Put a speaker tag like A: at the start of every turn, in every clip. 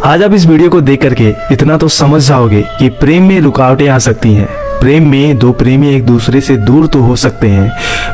A: आज आप इस वीडियो को देख करके इतना तो समझ जाओगे कि प्रेम में रुकावटें आ सकती हैं। प्रेम में दो प्रेमी एक दूसरे से दूर तो हो सकते हैं,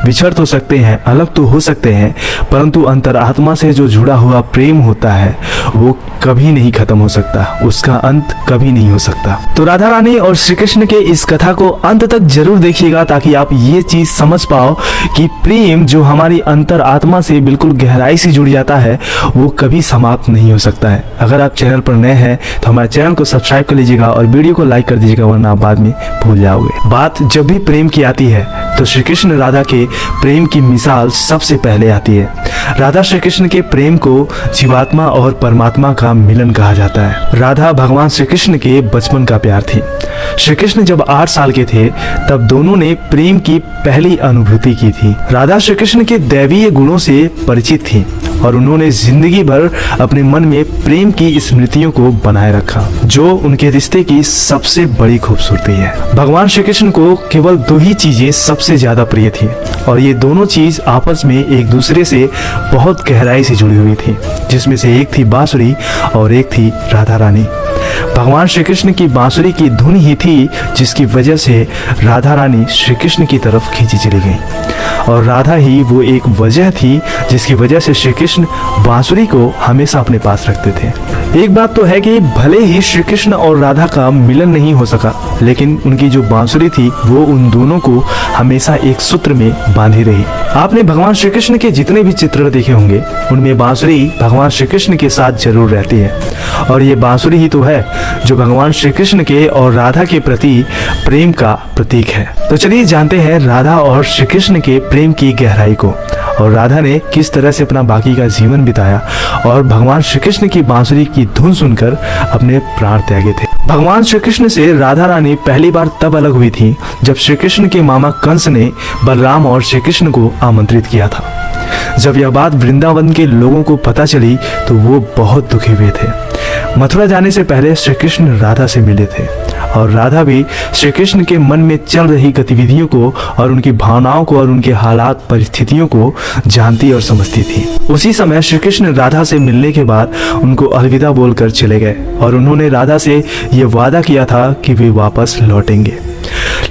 A: बिछड़ तो सकते हैं, अलग तो हो सकते हैं, परंतु अंतरात्मा से जो जुड़ा हुआ प्रेम होता है वो कभी नहीं खत्म हो सकता, उसका अंत कभी नहीं हो सकता। तो राधा रानी और श्री कृष्ण के इस कथा को अंत तक जरूर देखिएगा ताकि आप ये चीज समझ पाओ कि प्रेम जो हमारी अंतरात्मा से बिल्कुल गहराई से जुड़ जाता है वो कभी समाप्त नहीं हो सकता है। अगर आप चैनल पर नए हैं तो हमारे चैनल को सब्सक्राइब कर लीजिएगा और वीडियो को लाइक कर दीजिएगा, वरना आप बाद में भूल जाओगे। बात जब भी प्रेम की आती है तो श्री कृष्ण राधा के प्रेम की मिसाल सबसे पहले आती है। राधा श्री कृष्ण के प्रेम को जीवात्मा और परमात्मा का मिलन कहा जाता है। राधा भगवान श्री कृष्ण के बचपन का प्यार थी। श्री कृष्ण जब 8 साल के थे तब दोनों ने प्रेम की पहली अनुभूति की थी। राधा श्री कृष्ण के दैवीय गुणों से परिचित थी और उन्होंने जिंदगी भर अपने मन में प्रेम की स्मृतियों को बनाए रखा, जो उनके रिश्ते की सबसे बड़ी खूबसूरती है। भगवान श्री कृष्ण को केवल 2 ही चीजें सबसे ज्यादा प्रिय थी और ये दोनों चीज आपस में एक दूसरे से बहुत गहराई से जुड़ी हुई थी, जिसमें से एक थी बांसुरी और एक थी राधा रानी। भगवान श्री कृष्ण की बांसुरी की धुन ही थी जिसकी वजह से राधा रानी श्री कृष्ण की तरफ खींची चली गई और राधा ही वो एक वजह थी जिसकी वजह से श्री कृष्ण बांसुरी को हमेशा अपने पास रखते थे। एक बात तो है कि भले ही श्री कृष्ण और राधा का मिलन नहीं हो सका, लेकिन उनकी जो बांसुरी थी वो उन दोनों को हमेशा एक सूत्र में बांधी रही। आपने भगवान श्री कृष्ण के जितने भी चित्र देखे होंगे उनमें बांसुरी भगवान श्री कृष्ण के साथ जरूर रहती है और ये बांसुरी ही तो है जो भगवान श्री कृष्ण के और राधा के प्रति प्रेम का प्रतीक है। तो चलिए जानते हैं राधा और श्री कृष्ण के प्रेम की गहराई को और राधा ने किस तरह से अपना बाकी का जीवन बिताया और भगवान श्री कृष्ण की बांसुरी की धुन सुनकर अपने प्राण त्यागे थे। भगवान श्री कृष्ण से राधा रानी पहली बार तब अलग हुई थी जब श्री कृष्ण के मामा कंस ने बलराम और श्री कृष्ण को आमंत्रित किया था। जब यह बात वृंदावन के लोगों को पता चली तो वो बहुत दुखी हुए थे। मथुरा जाने से पहले श्री कृष्ण राधा से मिले थे और राधा भी श्री कृष्ण के मन में चल रही गतिविधियों को और उनकी भावनाओं को और उनके हालात परिस्थितियों को जानती और समझती थी। उसी समय श्री कृष्ण राधा से मिलने के बाद उनको अलविदा बोलकर चले गए और उन्होंने राधा से ये वादा किया था कि वे वापस लौटेंगे,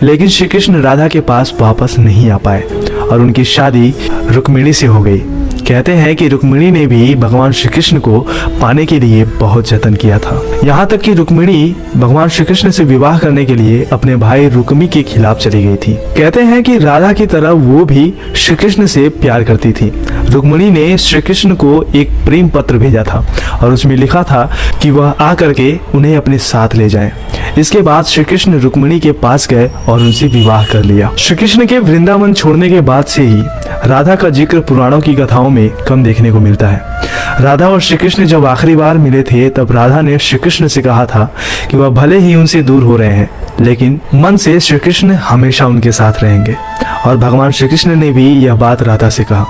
A: लेकिन श्री कृष्ण राधा के पास वापस नहीं आ पाए और उनकी शादी रुक्मिणी से हो गई। कहते हैं कि रुक्मिणी ने भी भगवान श्री कृष्ण को पाने के लिए बहुत जतन किया था, यहाँ तक कि रुक्मिणी भगवान श्री कृष्ण से विवाह करने के लिए अपने भाई रुक्मी के खिलाफ चली गई थी। कहते हैं कि राधा की तरह वो भी श्री कृष्ण से प्यार करती थी। रुक्मिणी ने श्री कृष्ण को एक प्रेम पत्र भेजा था और उसमें लिखा था कि वह आकर के उन्हें अपने साथ ले जाएं। इसके बाद श्री कृष्ण रुक्मिणी के पास गए और उनसे विवाह कर लिया। श्री कृष्ण के वृंदावन छोड़ने के बाद से ही राधा का जिक्र पुराणों की कथाओं में कम देखने को मिलता है। राधा और श्री कृष्ण जब आखिरी बार मिले थे तब राधा ने श्री कृष्ण से कहा था कि वह भले ही उनसे दूर हो रहे हैं लेकिन मन से श्री कृष्ण हमेशा उनके साथ रहेंगे और भगवान श्री कृष्ण ने भी यह बात राधा से कहा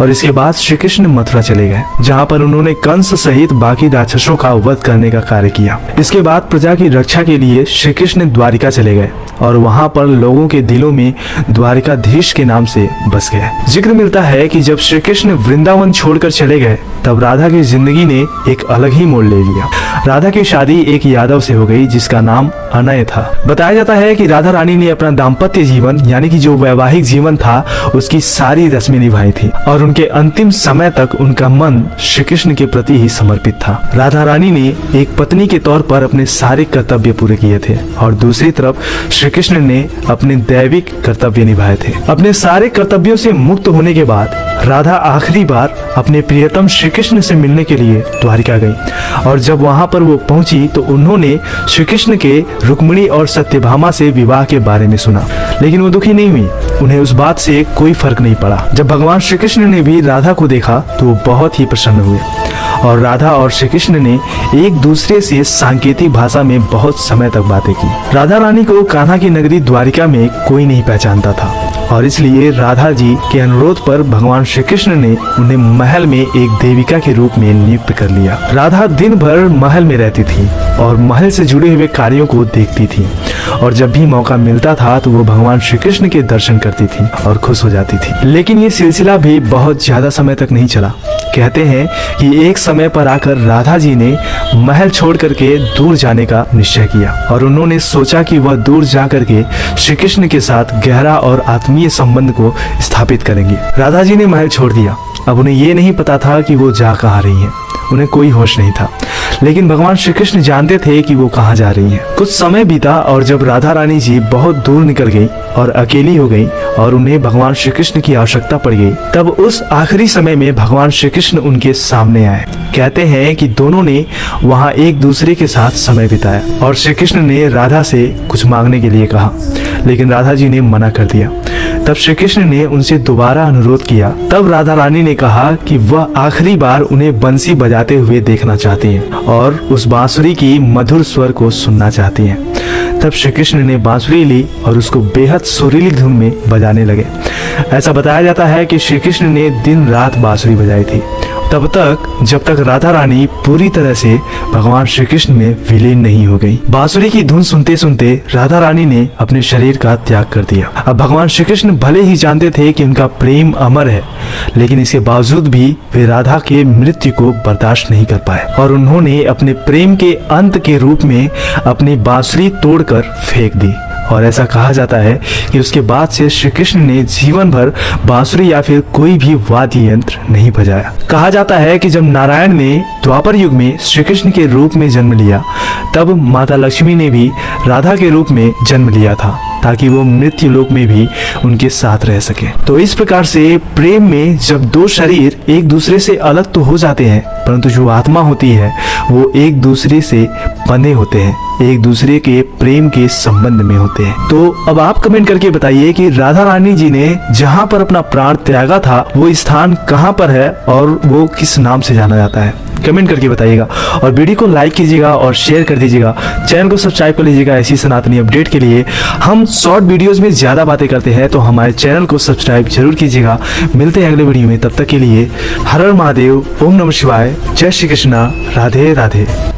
A: और इसके बाद श्री कृष्ण मथुरा चले गए जहाँ पर उन्होंने कंस सहित बाकी राक्षसों का वध करने का कार्य किया। इसके बाद प्रजा की रक्षा के लिए श्री कृष्ण द्वारिका चले गए और वहाँ पर लोगों के दिलों में द्वारिकाधीश के नाम से बस गए। जिक्र मिलता है कि जब श्री कृष्ण वृंदावन छोड़कर चले गए तब राधा की जिंदगी ने एक अलग ही मोड़ ले लिया। राधा की शादी एक यादव से हो गई जिसका नाम अनय था। बताया जाता है कि राधा रानी ने अपना दाम्पत्य जीवन यानी कि जो वैवाहिक जीवन था उसकी सारी रस्में निभाई थी और उनके अंतिम समय तक उनका मन श्री कृष्ण के प्रति ही समर्पित था। राधा रानी ने एक पत्नी के तौर पर अपने सारे कर्तव्य पूरे किए थे और दूसरी तरफ श्री कृष्ण ने अपने दैविक कर्तव्य निभाए थे। अपने सारे कर्तव्यों से मुक्त होने के बाद राधा आखिरी बार अपने प्रियतम श्री कृष्ण से मिलने के लिए द्वारिका गई और जब वहां पर वो पहुंची तो उन्होंने श्री कृष्ण के रुक्मिणी और सत्यभामा से विवाह के बारे में सुना, लेकिन वो दुखी नहीं हुई। उन्हें उस बात से कोई फर्क नहीं पड़ा। जब भगवान श्री कृष्ण ने भी राधा को देखा तो वो बहुत ही प्रसन्न हुए और राधा और श्री कृष्ण ने एक दूसरे से सांकेतिक भाषा में बहुत समय तक बातें की। राधा रानी को कान्हा की नगरी द्वारिका में कोई नहीं पहचानता था और इसलिए राधा जी के अनुरोध पर भगवान श्री कृष्ण ने उन्हें महल में एक देविका के रूप में नियुक्त कर लिया। राधा दिन भर महल में रहती थी और महल से जुड़े हुए कार्यों को देखती थी। और जब भी मौका मिलता था तो वो भगवान श्री कृष्ण के दर्शन करती थी और खुश हो जाती थी। लेकिन ये सिलसिला भी बहुत ज्यादा समय तक नहीं चला। कहते हैं कि एक समय पर आकर राधा जी ने महल छोड़ करके दूर जाने का निश्चय किया और उन्होंने सोचा कि वह दूर जा करके श्री कृष्ण के साथ गहरा और आत्मीय संबंध को स्थापित करेंगी। राधा जी ने महल छोड़ दिया। अब उन्हें ये नहीं पता था कि वो जा कहाँ रही हैं, उन्हें कोई होश नहीं था, लेकिन भगवान श्री कृष्ण जानते थे कि वो कहाँ जा रही हैं। कुछ समय बीता और जब राधा रानी जी बहुत दूर निकल गई और अकेली हो गई और उन्हें भगवान श्री कृष्ण की आवश्यकता पड़ गई, तब उस आखिरी समय में भगवान श्री कृष्ण उनके सामने आए। कहते हैं कि दोनों ने वहाँ एक दूसरे के साथ समय बिताया और श्री कृष्ण ने राधा से कुछ मांगने के लिए कहा, लेकिन राधा जी ने मना कर दिया। तब श्री कृष्ण ने उनसे दोबारा अनुरोध किया। तब राधा रानी ने कहा कि वह आखिरी बार उन्हें बंसी बजाते हुए देखना चाहती हैं और उस बांसुरी की मधुर स्वर को सुनना चाहती हैं। तब श्री कृष्ण ने बांसुरी ली और उसको बेहद सुरीली धुन में बजाने लगे। ऐसा बताया जाता है कि श्री कृष्ण ने दिन रात बांसुरी बजाई थी, तब तक जब तक राधा रानी पूरी तरह से भगवान श्री कृष्ण में विलीन नहीं हो गई। बांसुरी की धुन सुनते सुनते राधा रानी ने अपने शरीर का त्याग कर दिया। अब भगवान श्री कृष्ण भले ही जानते थे कि उनका प्रेम अमर है, लेकिन इसके बावजूद भी वे राधा के मृत्यु को बर्दाश्त नहीं कर पाए और उन्होंने अपने प्रेम के अंत के रूप में अपनी बांसुरी तोड़कर फेंक दी। और ऐसा कहा जाता है कि उसके बाद से श्री कृष्ण ने जीवन भर बांसुरी या फिर कोई भी वाद्य यंत्र नहीं बजाया। कहा जाता है कि जब नारायण ने द्वापर युग में श्री कृष्ण के रूप में जन्म लिया, तब माता लक्ष्मी ने भी राधा के रूप में जन्म लिया था, ताकि वो मृत्यु लोक में भी उनके साथ रह सके। तो इस प्रकार से प्रेम में जब दो शरीर एक दूसरे से अलग तो हो जाते हैं, परंतु जो आत्मा होती है वो एक दूसरे से बंधे होते हैं, एक दूसरे के प्रेम के संबंध में होते हैं। तो अब आप कमेंट करके बताइए कि राधा रानी जी ने जहाँ पर अपना प्राण त्यागा था वो स्थान कहाँ पर है और वो किस नाम से जाना जाता है। कमेंट करके बताइएगा और वीडियो को लाइक कीजिएगा और शेयर कर दीजिएगा। चैनल को सब्सक्राइब कर लीजिएगा ऐसी सनातनी अपडेट के लिए। हम शॉर्ट वीडियोस में ज्यादा बातें करते हैं, तो हमारे चैनल को सब्सक्राइब जरूर कीजिएगा। मिलते हैं अगले वीडियो में, तब तक के लिए हर हर महादेव, ओम नमः शिवाय, जय श्री कृष्णा, राधे राधे।